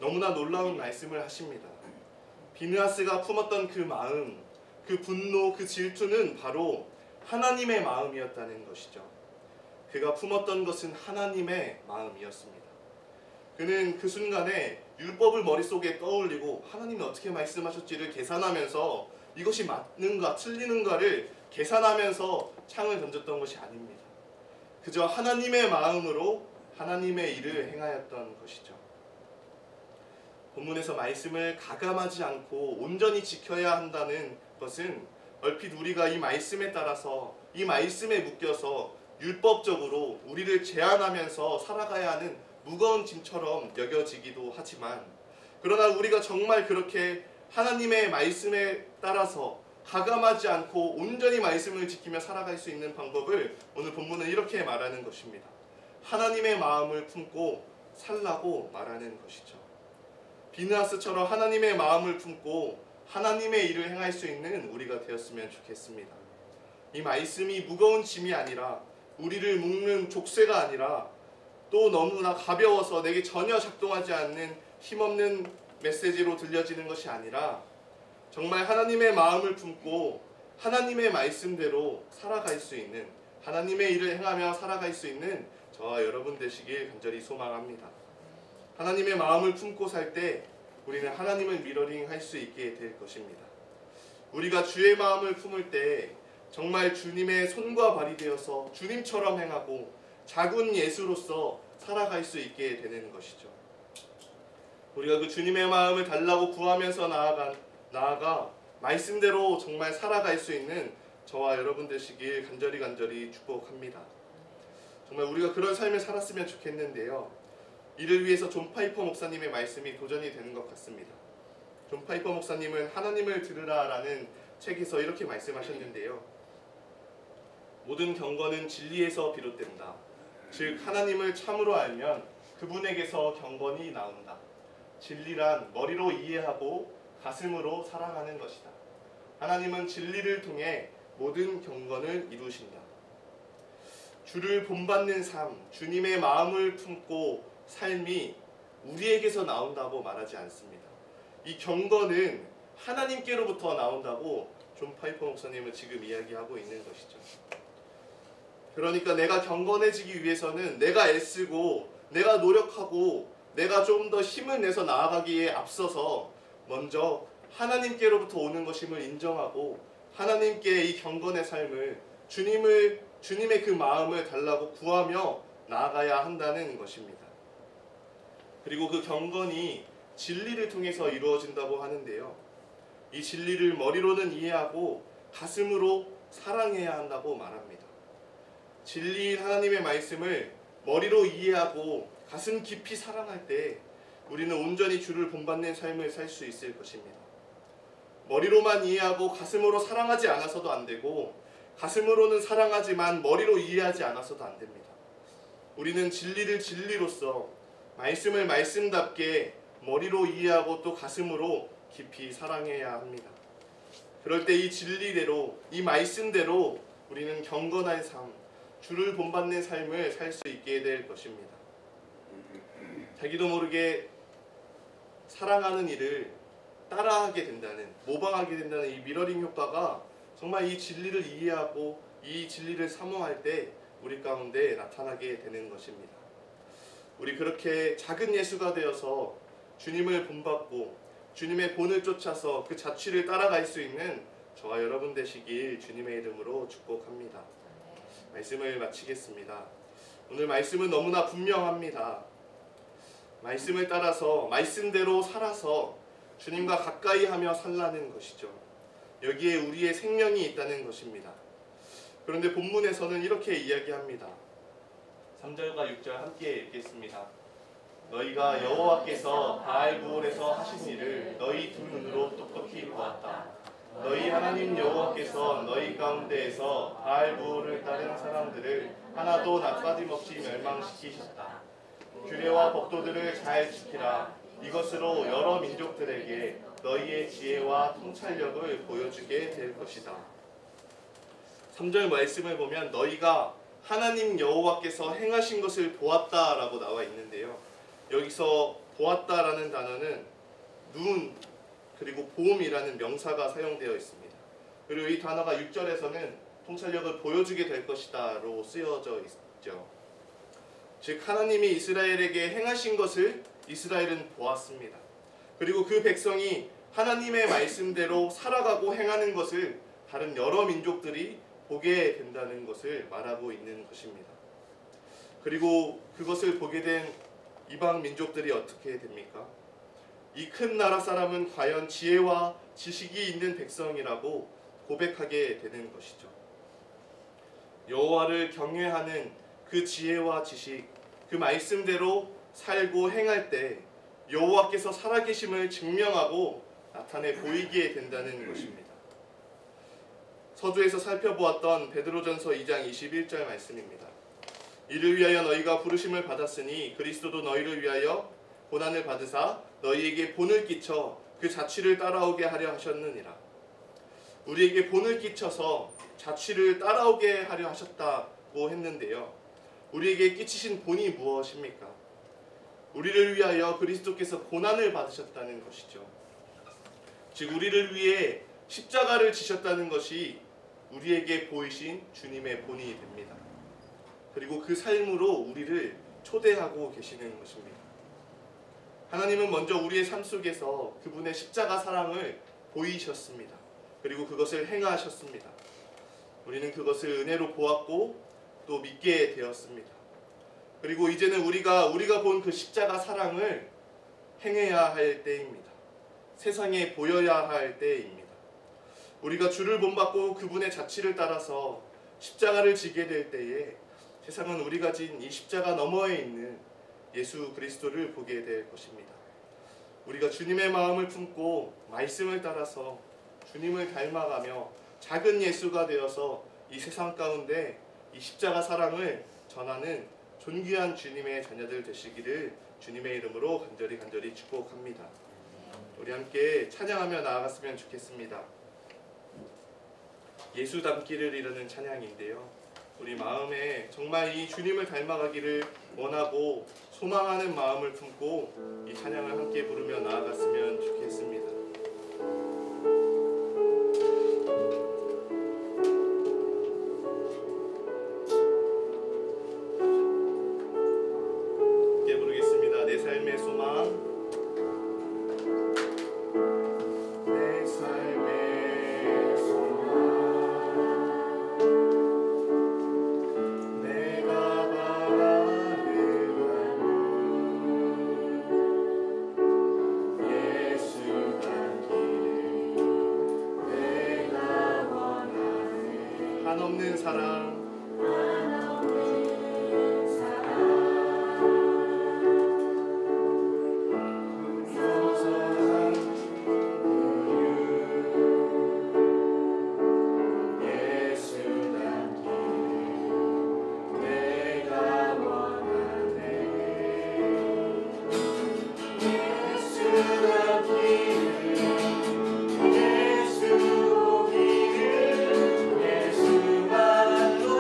너무나 놀라운 말씀을 하십니다. 비느하스가 품었던 그 마음, 그 분노, 그 질투는 바로 하나님의 마음이었다는 것이죠. 그가 품었던 것은 하나님의 마음이었습니다. 그는 그 순간에 율법을 머릿속에 떠올리고 하나님이 어떻게 말씀하셨지를 계산하면서 이것이 맞는가 틀리는가를 계산하면서 창을 던졌던 것이 아닙니다. 그저 하나님의 마음으로 하나님의 일을 행하였던 것이죠. 본문에서 말씀을 가감하지 않고 온전히 지켜야 한다는 것은 얼핏 우리가 이 말씀에 따라서 이 말씀에 묶여서 율법적으로 우리를 제한하면서 살아가야 하는 무거운 짐처럼 여겨지기도 하지만, 그러나 우리가 정말 그렇게 하나님의 말씀에 따라서 가감하지 않고 온전히 말씀을 지키며 살아갈 수 있는 방법을 오늘 본문은 이렇게 말하는 것입니다. 하나님의 마음을 품고 살라고 말하는 것이죠. 비느하스처럼 하나님의 마음을 품고 하나님의 일을 행할 수 있는 우리가 되었으면 좋겠습니다. 이 말씀이 무거운 짐이 아니라, 우리를 묶는 족쇄가 아니라, 또 너무나 가벼워서 내게 전혀 작동하지 않는 힘없는 메시지로 들려지는 것이 아니라, 정말 하나님의 마음을 품고 하나님의 말씀대로 살아갈 수 있는, 하나님의 일을 행하며 살아갈 수 있는 저와 여러분 되시길 간절히 소망합니다. 하나님의 마음을 품고 살 때 우리는 하나님을 미러링할 수 있게 될 것입니다. 우리가 주의 마음을 품을 때 정말 주님의 손과 발이 되어서 주님처럼 행하고 작은 예수로서 살아갈 수 있게 되는 것이죠. 우리가 그 주님의 마음을 달라고 구하면서 나아가 말씀대로 정말 살아갈 수 있는 저와 여러분 되시길 간절히 축복합니다. 정말 우리가 그런 삶을 살았으면 좋겠는데요. 이를 위해서 존 파이퍼 목사님의 말씀이 도전이 되는 것 같습니다. 존 파이퍼 목사님은 하나님을 들으라라는 책에서 이렇게 말씀하셨는데요. 모든 경건은 진리에서 비롯된다. 즉 하나님을 참으로 알면 그분에게서 경건이 나온다. 진리란 머리로 이해하고 가슴으로 사랑하는 것이다. 하나님은 진리를 통해 모든 경건을 이루신다. 주를 본받는 삶, 주님의 마음을 품고 삶이 우리에게서 나온다고 말하지 않습니다. 이 경건은 하나님께로부터 나온다고 존 파이퍼 목사님은 지금 이야기하고 있는 것이죠. 그러니까 내가 경건해지기 위해서는 내가 애쓰고 내가 노력하고 내가 좀 더 힘을 내서 나아가기에 앞서서 먼저 하나님께로부터 오는 것임을 인정하고 하나님께 이 경건의 삶을 주님의 그 마음을 달라고 구하며 나아가야 한다는 것입니다. 그리고 그 경건이 진리를 통해서 이루어진다고 하는데요. 이 진리를 머리로는 이해하고 가슴으로 사랑해야 한다고 말합니다. 진리인 하나님의 말씀을 머리로 이해하고 가슴 깊이 사랑할 때 우리는 온전히 주를 본받는 삶을 살 수 있을 것입니다. 머리로만 이해하고 가슴으로 사랑하지 않아서도 안 되고, 가슴으로는 사랑하지만 머리로 이해하지 않아서도 안 됩니다. 우리는 진리를 진리로서, 말씀을 말씀답게 머리로 이해하고 또 가슴으로 깊이 사랑해야 합니다. 그럴 때 이 진리대로, 이 말씀대로 우리는 경건한 삶, 주를 본받는 삶을 살 수 있게 될 것입니다. 자기도 모르게 사랑하는 일을 따라하게 된다는, 모방하게 된다는 이 미러링 효과가 정말 이 진리를 이해하고 이 진리를 사모할 때 우리 가운데 나타나게 되는 것입니다. 우리 그렇게 작은 예수가 되어서 주님을 본받고 주님의 본을 쫓아서 그 자취를 따라갈 수 있는 저와 여러분 되시길 주님의 이름으로 축복합니다. 말씀을 마치겠습니다. 오늘 말씀은 너무나 분명합니다. 말씀을 따라서 말씀대로 살아서 주님과 가까이 하며 살라는 것이죠. 여기에 우리의 생명이 있다는 것입니다. 그런데 본문에서는 이렇게 이야기합니다. 3절과 6절 함께 읽겠습니다. 너희가 여호와께서 바알부올에서 하신 일을 너희 두 눈으로 똑똑히 보았다. 너희 하나님 여호와께서 너희 가운데에서 바알부올을 따른 사람들을 하나도 나빠짐없이 멸망시키셨다. 규례와 법도들을 잘 지키라. 이것으로 여러 민족들에게 너희의 지혜와 통찰력을 보여주게 될 것이다. 3절 말씀을 보면 너희가 하나님 여호와께서 행하신 것을 보았다라고 나와 있는데요. 여기서 보았다라는 단어는 눈 그리고 보음이라는 명사가 사용되어 있습니다. 그리고 이 단어가 6절에서는 통찰력을 보여주게 될 것이다로 쓰여져 있죠. 즉 하나님이 이스라엘에게 행하신 것을 이스라엘은 보았습니다. 그리고 그 백성이 하나님의 말씀대로 살아가고 행하는 것을 다른 여러 민족들이 보게 된다는 것을 말하고 있는 것입니다. 그리고 그것을 보게 된 이방 민족들이 어떻게 됩니까? 이 큰 나라 사람은 과연 지혜와 지식이 있는 백성이라고 고백하게 되는 것이죠. 여호와를 경외하는 그 지혜와 지식, 그 말씀대로 살고 행할 때 여호와께서 살아계심을 증명하고 나타내 보이게 된다는 것입니다. 서두에서 살펴보았던 베드로전서 2장 21절 말씀입니다. 이를 위하여 너희가 부르심을 받았으니 그리스도도 너희를 위하여 고난을 받으사 너희에게 본을 끼쳐 그 자취를 따라오게 하려 하셨느니라. 우리에게 본을 끼쳐서 자취를 따라오게 하려 하셨다고 했는데요. 우리에게 끼치신 본이 무엇입니까? 우리를 위하여 그리스도께서 고난을 받으셨다는 것이죠. 즉 우리를 위해 십자가를 지셨다는 것이 우리에게 보이신 주님의 본이 됩니다. 그리고 그 삶으로 우리를 초대하고 계시는 것입니다. 하나님은 먼저 우리의 삶 속에서 그분의 십자가 사랑을 보이셨습니다. 그리고 그것을 행하셨습니다. 우리는 그것을 은혜로 보았고 또 믿게 되었습니다. 그리고 이제는 우리가 본 그 십자가 사랑을 행해야 할 때입니다. 세상에 보여야 할 때입니다. 우리가 주를 본받고 그분의 자취를 따라서 십자가를 지게 될 때에 세상은 우리가 진 이 십자가 너머에 있는 예수 그리스도를 보게 될 것입니다. 우리가 주님의 마음을 품고 말씀을 따라서 주님을 닮아가며 작은 예수가 되어서 이 세상 가운데 이 십자가 사랑을 전하는 존귀한 주님의 자녀들 되시기를 주님의 이름으로 간절히 축복합니다. 우리 함께 찬양하며 나아갔으면 좋겠습니다. 예수 닮기를 이루는 찬양인데요. 우리 마음에 정말 이 주님을 닮아가기를 원하고 소망하는 마음을 품고 이 찬양을 함께 부르며 나아갔으면 좋겠습니다. 함께 부르겠습니다. 내 삶의 소망. 한없는 사랑, 예수만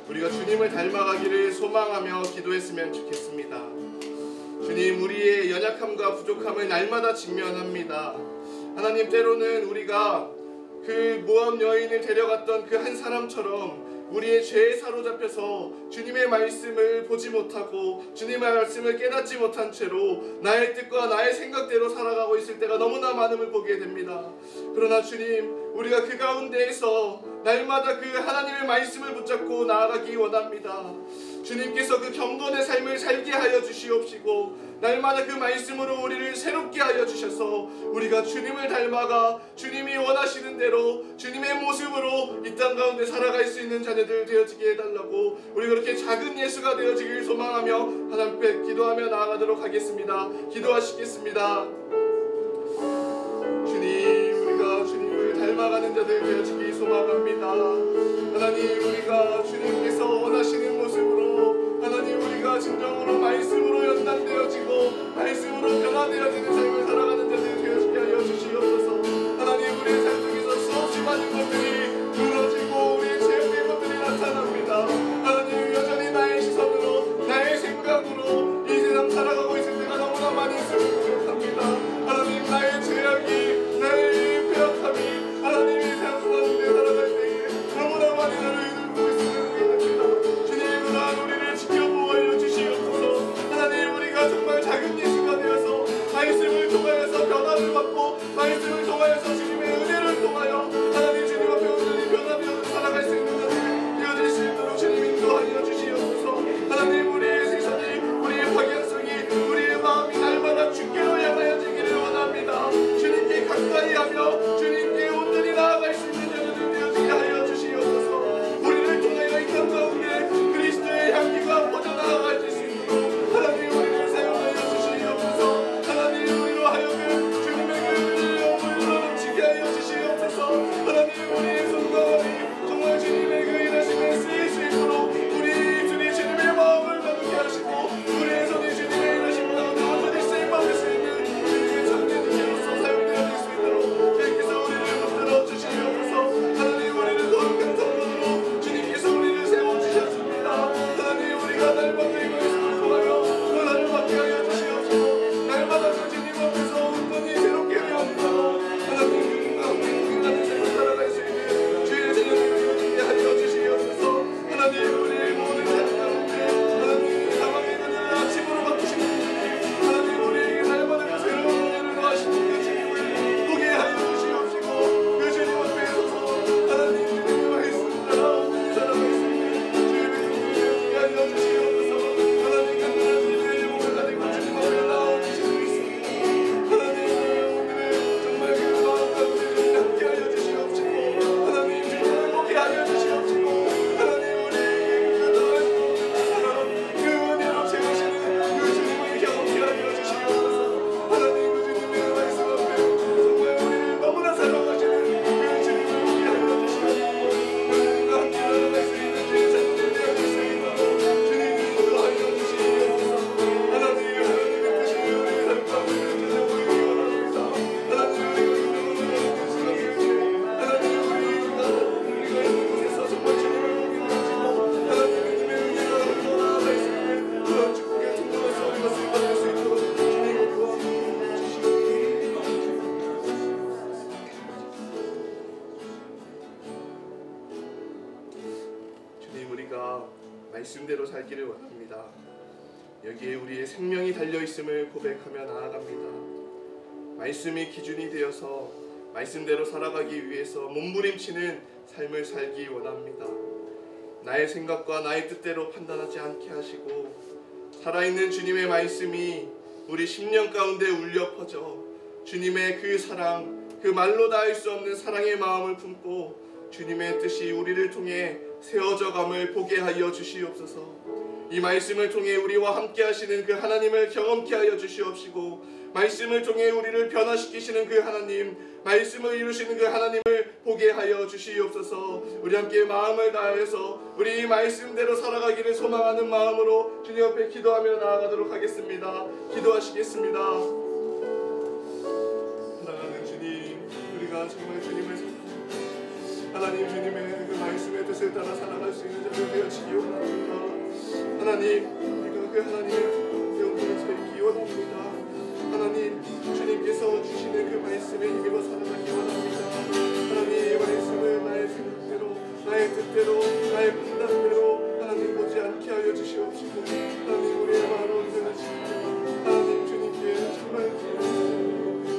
우리가 주님을 닮아가기를 소망하며 기도했으면 좋겠습니다. 주님, 우리의 연약함과 부족함을 날마다 직면합니다. 하나님, 때로는 우리가 그 모함 여인을 데려갔던 그 한 사람처럼 우리의 죄에 사로잡혀서 주님의 말씀을 보지 못하고 주님의 말씀을 깨닫지 못한 채로 나의 뜻과 나의 생각대로 살아가고 있을 때가 너무나 많음을 보게 됩니다. 그러나 주님, 우리가 그 가운데에서 날마다 그 하나님의 말씀을 붙잡고 나아가기 원합니다. 주님께서 그 경건의 삶을 살게 하여 주시옵시고 날마다 그 말씀으로 우리를 새롭게 하여 주셔서 우리가 주님을 닮아가 주님이 원하시는 대로 주님의 모습으로 이 땅 가운데 살아갈 수 있는 자녀들 되어지게 해달라고, 우리 그렇게 작은 예수가 되어지길 소망하며 하나님 앞에 기도하며 나아가도록 하겠습니다. 기도하시겠습니다. 주님, 우리가 주님을 닮아가는 자들 되어지기 소망합니다. 하나님, 우리가 주님께서 원하시는 모습으로 하나님, 우리가 진정으로 말씀으로 연단되어지고 말씀으로 변화되어지는 삶을 살아가는 자들 되어지게 하여 주시옵소서. 하나님, 우리의 삶 속에서 수없이 많은 것들이 무너지고 우리의 죄악된 것들이 나타납니다. 하나님, 여전히 나의 시선으로 나의 생각으로 이 세상 살아가고 있을 때가 너무나 많이 있음을 고백합니다. 하나님, 나의 죄악이 나의 배역함이 하나님 이 세상 가운데 살아갈 때에 너무나 많이 나를 이끌고 있음을 고백합니다. 주님, 그러한 우리를 지켜보아 주시옵소서. 하나님, 우리가 정말 작은 예수가 되어서 말씀을 통하여서 변화를 받고 말씀을 통하여서 주님의 은혜를 통하여 하나님 주님 앞에 온전히 변화되어 살아갈 수 있는 것을 되어질 수 있도록 주님 인도하여 주시옵소서. 하나님, 우리의 생선이 우리의 방향성이 우리의 마음이 날마다 주께로 향하여지기를 원합니다. 주님께 가까이 하며 주님께 온전히 나아갈 수 있는 자녀들 되어지게 하여 주시옵소서. 우리를 통하여 이 땅 가운데 그리스도의 향기가 퍼져나갈 수 있도록 하나님 우리를 사용하여 주시옵소서. 하나님, 우리로 하여금 주님의 그 은혜의 영물로 넘치게 하여 주시옵소서. 하나님, 우리의 손과 발이 정말 주님의 그 일하심에 쓰일 수 있도록 우리 주님의 마음을 나누게 하시고 우리의 손이 주님의 일하심 가운데 온전히 쓰임받을 수 있는 주님의 참된 인재로서 사용되어질 수 있도록 주님께서 우리를 붙들어 주시옵소서. 하나님, 우리는 거룩한 성도로 주님께서 우리를 세워주셨습니다. 하나님, 우리가 날마다 이 말씀을 통하여 변화를 받게 하여 주시옵소서. 날마다 그 주님 앞에서 온전히 새롭게 되어지도록 하나님 가운데 인간의 삶을 살아갈 수 있는 주의 자녀들을 되어지게 하여 주시옵소서. 하나님, 우리의 모든 삶 가운데 하나님 사망의 그늘을 아침으로 바꾸시는 주님, 하나님 우리에게 날마다 그 새로운 은혜를 더하시는 그 주님을 보게 하여 주시옵시고 그 주님 앞에 서서 하나님 주님의 말씀을 따라 온전히 살아갈 수 있는 주의 백성들이 되어지게 하여 주시옵소서. 하나님, 간절한 기도의 몸을 가지고 주님 앞에 나아오시고 있습니다. 하나님, 오늘은 정말 그 마음 가운데 함께 하여 주시옵시고 하나님 주님을 보게 하여 주시옵시고 하나님, 우리에게 그 더하시는 사랑 그 은혜로 채우시는 그 주님을 경험케 하여 주시옵소서. 하나님, 그 주님의 말씀 앞에 정말 우리를 너무나 사랑하시는 그 주님을 보게 하여 주시옵시고 하나님과 함께 나아갈 수 있는 주의 자녀들 되어질 수 있도록 주님이 인도하여 주시옵소서. 하나님, 하나님의 뜻이 우리의 삶 가운데 펼쳐져 보이기 원합니다. 하나님, 우리가 수가 되어지고 하나님, 우리가 있는 곳에서 정말 주님을 보게 되어지고 하나님의 주님의 은혜가 흘러나갈 수 있는 그런 축복의 통로로서 우리가 쓰임받을 수 있도록 주님 우리와 주시옵소서. 주님, 우리가 말씀대로 살기를 원합니다. 여기에 우리의 생명이 달려있음을 고백하며 나아갑니다. 말씀이 기준이 되어서 말씀대로 살아가기 위해서 몸부림치는 삶을 살기 원합니다. 나의 생각과 나의 뜻대로 판단하지 않게 하시고 살아있는 주님의 말씀이 우리 심령 가운데 울려 퍼져 주님의 그 사랑, 그 말로 닿을 수 없는 사랑의 마음을 품고 주님의 뜻이 우리를 통해 세워져감을 보게 하여 주시옵소서. 이 말씀을 통해 우리와 함께 하시는 그 하나님을 경험케 하여 주시옵시고 말씀을 통해 우리를 변화시키시는 그 하나님, 말씀을 이루시는 그 하나님을 보게 하여 주시옵소서. 우리 함께 마음을 다해서 우리 이 말씀대로 살아가기를 소망하는 마음으로 주님 앞에 기도하며 나아가도록 하겠습니다. 기도하시겠습니다. 사랑하는 주님, 우리가 정말 주님을 하나님 주님의 그 말씀의 뜻을 따라 살아갈 수 있는 자들 되어지기 원합니다. 하나님 우리가 그 하나님의 영광을 살기 원합니다. 하나님 주님께서 주시는 그 말씀에 힘입어 살아가기 원합니다. 하나님 이 말씀을 나의 생각대로 나의 뜻대로 나의 판단대로 하나님 보지 않게 하여 주시옵시고 하나님 우리의 마음을 온전하시고 하나님 주님께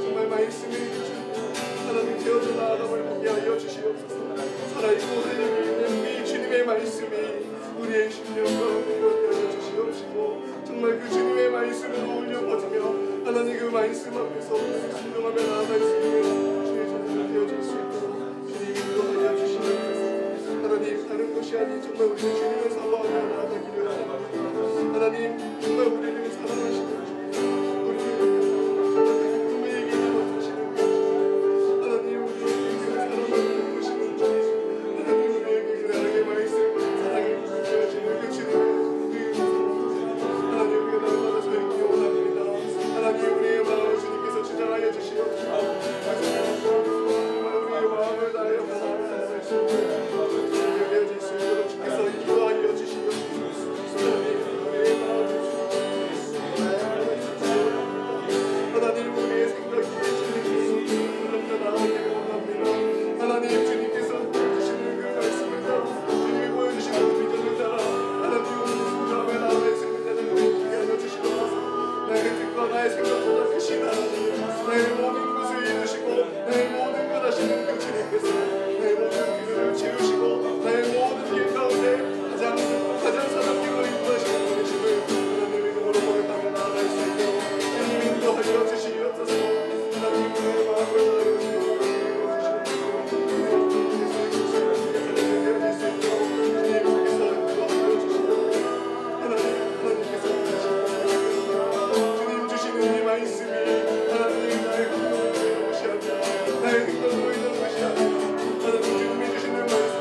정말 말씀을 하나님 되어져 나아감을 보게 하여 주시옵소서. 살아있고 활력이 있는 이 주님의 말씀이 우리의 심령 가운데 이루게 하여 주시옵시고 정말 그 주님의 말씀으로 울려 퍼지며 하나님 그 말씀 앞에서 순종하며 나아갈 수 있는 주의 자녀가 되어줄 수 있도록 주님 인도하여 주시옵소서. 하나님 다른 것이 아닌 정말 우리는 주님을 사모하며 나아가기를 원합니다. 하나님 정말 우리를 사랑하시는 주님 우리를 꿈에 이기지 못하시는 주님 하나님 우리에게 사랑하는 보시는 주님 하나님 우리에게 그 나라의 말씀 사랑을 주시는 그 주님의 하나님 우리가 날마다 서 있기 원합니다. 하나님 우리의 마음을 주님께서 주장하여 주시옵시고 정말 우리의 마음을 다하여 살아갈 수 있는 되어질 수 있도록 주께서 인도하여 주시옵시고 하나님 우리의 마음을 하나님 우리의 생각이 주님께서 하나님과 나아가기를 원합니다. 하나님 주님께서 보여주시는 그 말씀을 따라 주님이 보여주시는 그 비전을 따라 하나님 우리 순종하며 나아갈 수 있는 자들을 되게 하여 주시옵소서. 나의 뜻과 나의 생각보다 크신 하나님 나의 모든 것을 이루시고 나의 모든 것 하시는 그 주님께서 나의 모든 길을 지으시고 나의 모든 길 가운데 가장 사랑으로 인도하시는 분이심을 하나님의 이름으로 고백하며 나아갈 수 있도록 주님 인도하여 주시옵소서. 하나님 우리의 마음을 다하여 주님 주시는 이 말씀이 하나님 나의 행동을 것이 아니라 나의 행동으로 있는 것이 아니라 하나님 주님이 주시는 말씀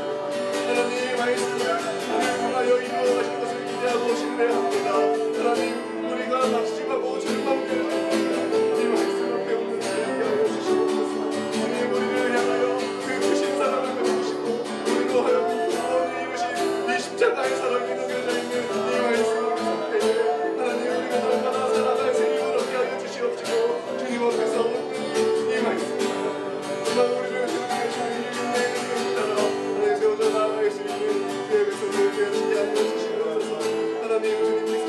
하나님 말씀을 우리를 통하여 이루어가신 것을 기대하고 신뢰합니다. 하나님 우리가 낙심하고 절망되는 이 말씀을 배우는 자에게 하여 주시옵소서. 주님 우리를 향하여 그 크신 사랑을 베푸시고 우리로 하여금 구원을 이루신 이 십자가의 사랑이 녹여져 있는 이 말씀을 선택해 하나님 우리가 날마다 살아갈 생명을 얻게 하여 주시옵시고 주님 앞에서 얻는 이 말씀 정말 우리를 세우게 주는 이 은혜의 능력을 따라 하나님 세워져 나아갈 수 있는 그의 백성들 되어지게 하여 주시옵소서. 하나님 주님께서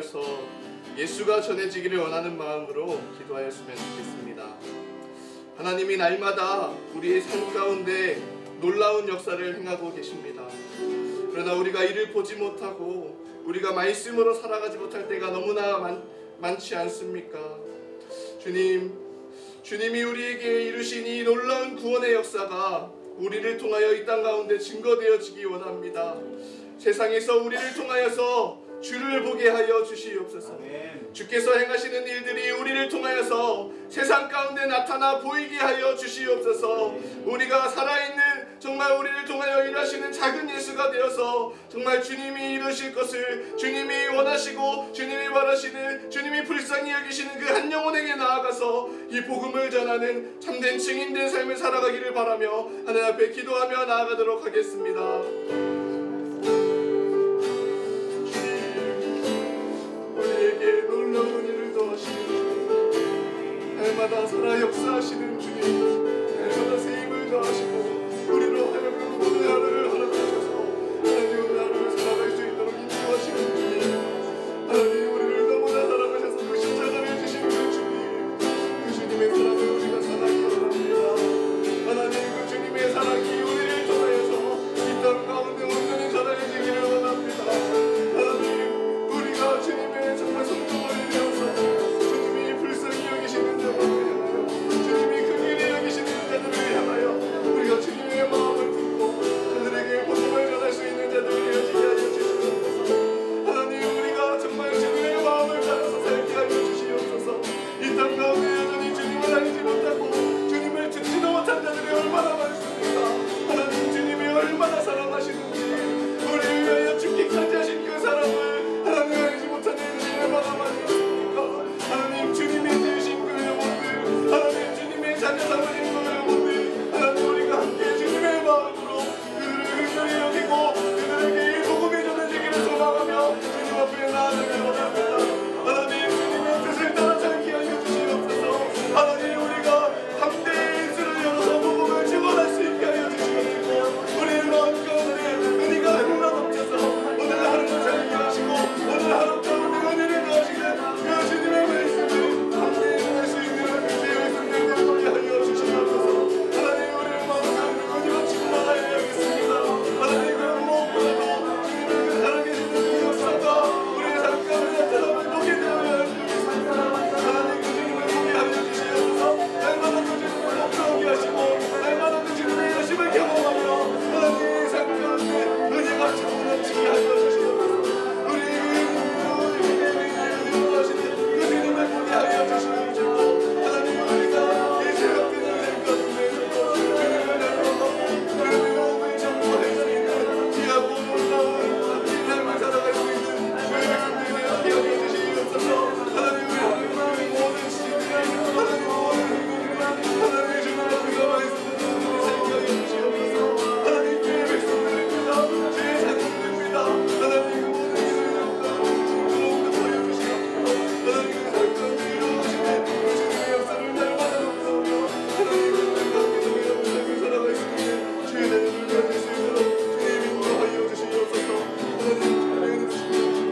통하여서 예수가 전해지기를 원하는 마음으로 기도하였으면 좋겠습니다. 하나님이 날마다 우리의 삶 가운데 놀라운 역사를 행하고 계십니다. 그러나 우리가 이를 보지 못하고 우리가 말씀으로 살아가지 못할 때가 너무나 많지 않습니까? 주님이 우리에게 이루신 이 놀라운 구원의 역사가 우리를 통하여 이 땅 가운데 증거되어지기 원합니다. 세상에서 우리를 통하여서 주를 보게 하여 주시옵소서. 주께서 행하시는 일들이 우리를 통하여서 세상 가운데 나타나 보이게 하여 주시옵소서. 우리가 살아있는 정말 우리를 통하여 일하시는 작은 예수가 되어서 정말 주님이 이루실 것을 주님이 원하시고 주님이 바라시는 주님이 불쌍히 여기시는 그 한 영혼에게 나아가서 이 복음을 전하는 참된 증인된 삶을 살아가기를 바라며 하나님 앞에 기도하며 나아가도록 하겠습니다. 우리에게 놀라운 일을 더하시는 주님, 날마다 살아 역사하시는 주님, 날마다 새 힘을 더하시고 우리로 하여금 오늘 하루를 허락하셔서 하나님 오늘 하루를 살아갈 수 있도록 인도하시는 주님, 하나님 우리를 너무나 사랑하셔서 그 십자가를 주신 그 주님, 그 주님의 사랑을 우리가 사랑히 원합니다. 하나님 그 주님의 사랑이 우리를 통하여서 이 땅 가운데 온전히 전해지기를 원합니다. 하나님 우리가 주님의 정말 성도를 위해서 주님이 불쌍히 여기시는 자들을 향하여 주님이 긍휼히 여기시는 자들을 향하여 우리가 주님의 마음을 품고 그들에게 복음을 전할 수 있는 자들이 되어지게 하여 주시옵소서. 하나님 우리가 정말 주님의 마음을 따라서 살게 하여 주시옵소서. 이 땅 가운데 여전히 주님을 알지 못하고 주님을 듣지도 못한 자들이 얼마나 많습니까? 하나님 주님이 얼마나 사랑하시는지 우리를 위하여 죽기까지 하신 그 사랑을 하나님 알지 못한 이들이 얼마나 많이 있습니까? 하나님 주님이 되신 그 영혼들, 하나님 주님의 자녀 삼으신 그 영혼들, 하나님 우리가 함께 주님의 마음으로 그들을 흔들히 여기고 그들에게 이 복음이 전해지기를 소망하며 주님 앞에 나아가길 원합니다. 하나님 주님의 뜻을 따라 살게 하여 주시옵소서. 하나님 우리가 함대의 입술을 열어서 복음을 증언할 수 있게 하여 주시옵소서. 우리의 마음 가운데 은혜가 흘러넘쳐서 오늘 하루를 살게 하시고 오늘 하루 가운데 은혜를 더하시는 그 주님의 말씀을 함대에 전할 수 있는 주의 말씀을 되게 하여 주시옵소서. 하나님 우리의 마음 가운데 은혜가 충만하여 여겼습니다. 하나님 그 무엇보다도 주님의 그 살아계시는 그 역사가 우리의 삶 가운데 나타나면 보게 되어야 하겠습니다. 하나님 그 주님을 보게 하여 주시옵소서. 날마다 그 주님을 목표하게 하시고 날마다 그 주님의 열심을 경험하며 하나님의 삶 가운데 은혜가 차고 넘치게 하여 주시옵소서. 우리에게 하시는 그 주님을 보게 하여 주시옵소서. 하나님 우리가 이 죄악된 인생 가운데 주님을 닮아가고 주님의 마음을 전부할 수 있는 귀하고 놀라운 이 삶을 살아갈 수 있는 주의 백성들이 되게 하여 주시옵소서. 하나님 우리 하나님의 모든 시들이 하나님 모든 행동들이 하나님의 주님 앞에서 말씀을 살게 하여 주시옵소서. 하나님 주의 백성들입니다. 주의 자녀들입니다. 하나님 그 모든 일을 응답하여 주시옵소서. 하나님 그 삶 가운데 이루어지는 그 주님의 역사를 날마다 높여오며 하나님 그 가운데 동일한 삶을 살아갈 수 있는 주의 자녀들 되어질 수 있도록 주님 인도하여 주시옵소서. 하나님 잘해 주시옵소서.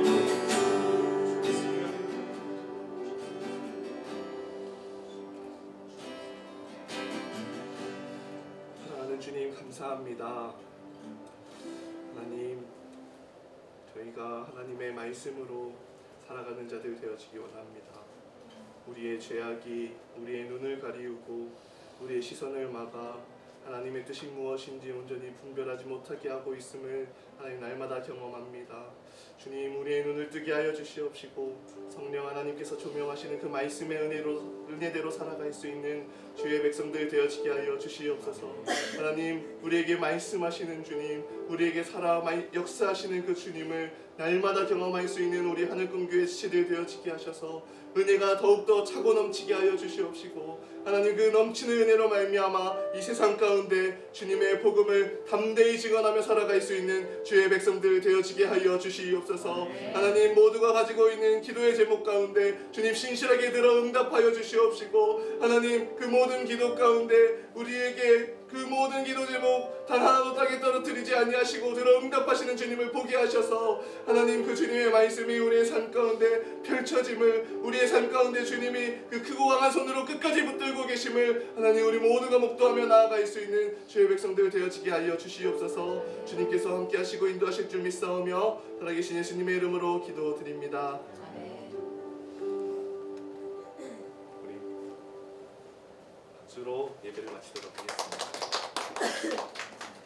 사랑하는 주님 감사합니다. 하나님 저희가 하나님의 말씀으로 살아가는 자들 되어지기 원합니다. 우리의 죄악이 우리의 눈을 가리우고 우리의 시선을 막아 하나님의 뜻이 무엇인지 온전히 분별하지 못하게 하고 있음을 하나님 날마다 경험합니다. 주님 우리의 눈을 뜨게 하여 주시옵시고 성령 하나님께서 조명하시는 그 말씀의 은혜대로 살아갈 수 있는 주의 백성들 되어지게 하여 주시옵소서. 하나님 우리에게 말씀하시는 주님, 우리에게 살아 역사하시는 그 주님을 날마다 경험할 수 있는 우리 하늘꿈교회 지체들 되어지게 하셔서 은혜가 더욱더 차고 넘치게 하여 주시옵시고 하나님 그 넘치는 은혜로 말미암아 이 세상 가운데 주님의 복음을 담대히 증언하며 살아갈 수 있는 주의 백성들 되어지게 하여 주시옵소서. 하나님 모두가 가지고 있는 기도의 제목 가운데 주님 신실하게 들어 응답하여 주시옵시고 하나님 그 모든 기도 가운데 우리에게 그 모든 기도 제목 단 하나도 땅에 떨어뜨리지 아니하시고 들어 응답하시는 주님을 보게 하셔서 하나님 그 주님의 말씀이 우리의 삶 가운데 펼쳐짐을, 우리의 삶 가운데 주님이 그 크고 강한 손으로 끝까지 붙들고 계심을 하나님 우리 모두가 목도하며 나아갈 수 있는 주의 백성들 되어지게 하여 주시옵소서. 주님께서 함께 하시고 인도하실 줄 믿사오며 살아계신 예수님의 이름으로 기도드립니다. 우리 박수로 예배를 마치도록 하겠습니다.